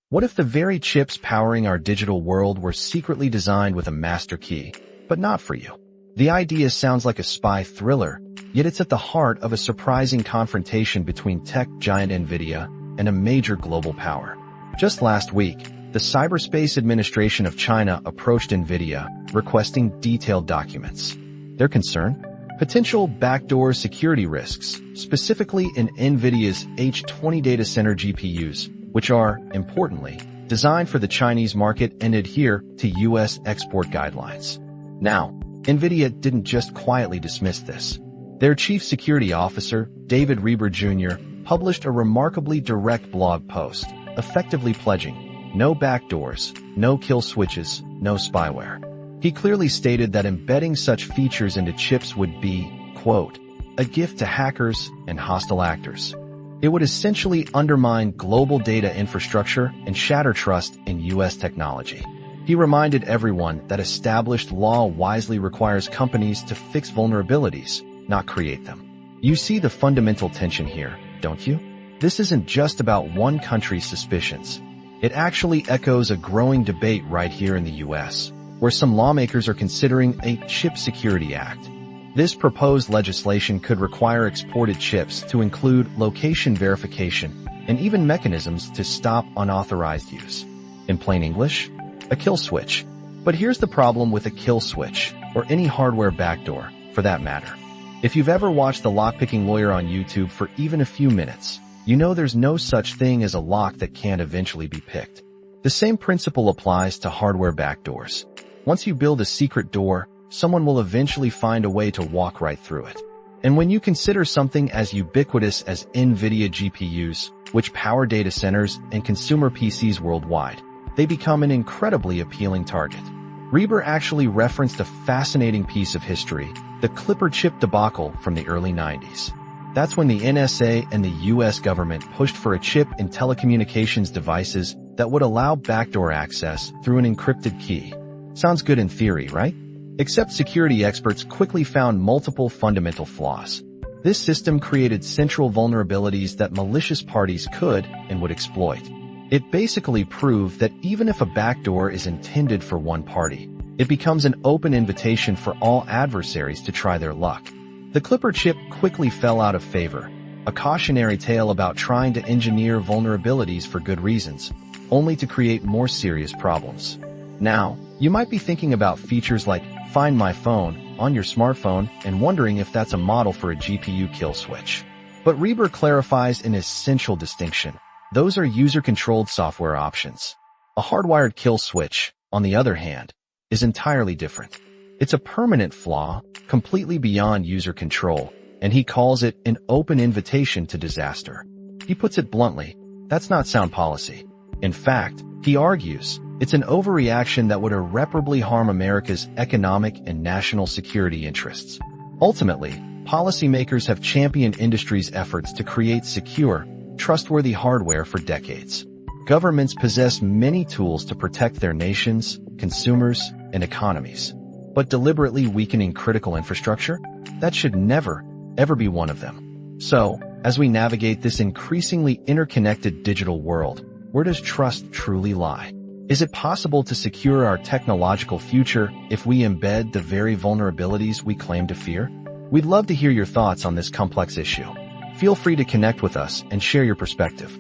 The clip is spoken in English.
What if the very chips powering our digital world were secretly designed with a master key, but not for you? The idea sounds like a spy thriller, yet it's at the heart of a surprising confrontation between tech giant Nvidia and a major global power. Just last week, the Cyberspace Administration of China approached Nvidia, requesting detailed documents. Their concern? Potential backdoor security risks, specifically in Nvidia's H20 data center GPUs, which are, importantly, designed for the Chinese market and adhere to U.S. export guidelines. Now, Nvidia didn't just quietly dismiss this. Their chief security officer, David Reber Jr., published a remarkably direct blog post, effectively pledging no backdoors, no kill switches, no spyware. He clearly stated that embedding such features into chips would be, quote, a gift to hackers and hostile actors. It would essentially undermine global data infrastructure and shatter trust in U.S. technology. He reminded everyone that established law wisely requires companies to fix vulnerabilities, not create them. You see the fundamental tension here, don't you? This isn't just about one country's suspicions. It actually echoes a growing debate right here in the U.S., where some lawmakers are considering a Chip Security Act. This proposed legislation could require exported chips to include location verification and even mechanisms to stop unauthorized use. In plain English, a kill switch. But here's the problem with a kill switch, or any hardware backdoor, for that matter. If you've ever watched The Lockpicking Lawyer on YouTube for even a few minutes, you know there's no such thing as a lock that can't eventually be picked. The same principle applies to hardware backdoors. Once you build a secret door, someone will eventually find a way to walk right through it. And when you consider something as ubiquitous as Nvidia GPUs, which power data centers and consumer PCs worldwide, they become an incredibly appealing target. Reber actually referenced a fascinating piece of history, the Clipper chip debacle from the early 90s. That's when the NSA and the US government pushed for a chip in telecommunications devices that would allow backdoor access through an encrypted key. Sounds good in theory, right? Except security experts quickly found multiple fundamental flaws. This system created central vulnerabilities that malicious parties could and would exploit. It basically proved that even if a backdoor is intended for one party, it becomes an open invitation for all adversaries to try their luck. The Clipper chip quickly fell out of favor, a cautionary tale about trying to engineer vulnerabilities for good reasons, only to create more serious problems. Now, you might be thinking about features like Find My Phone on your smartphone and wondering if that's a model for a GPU kill switch. But Reber clarifies an essential distinction. Those are user-controlled software options. A hardwired kill switch, on the other hand, is entirely different. It's a permanent flaw, completely beyond user control, and he calls it an open invitation to disaster. He puts it bluntly, that's not sound policy. In fact, he argues, it's an overreaction that would irreparably harm America's economic and national security interests. Ultimately, policymakers have championed industry's efforts to create secure, trustworthy hardware for decades. Governments possess many tools to protect their nations, consumers, and economies. But deliberately weakening critical infrastructure? That should never, ever be one of them. So, as we navigate this increasingly interconnected digital world, where does trust truly lie? Is it possible to secure our technological future if we embed the very vulnerabilities we claim to fear? We'd love to hear your thoughts on this complex issue. Feel free to connect with us and share your perspective.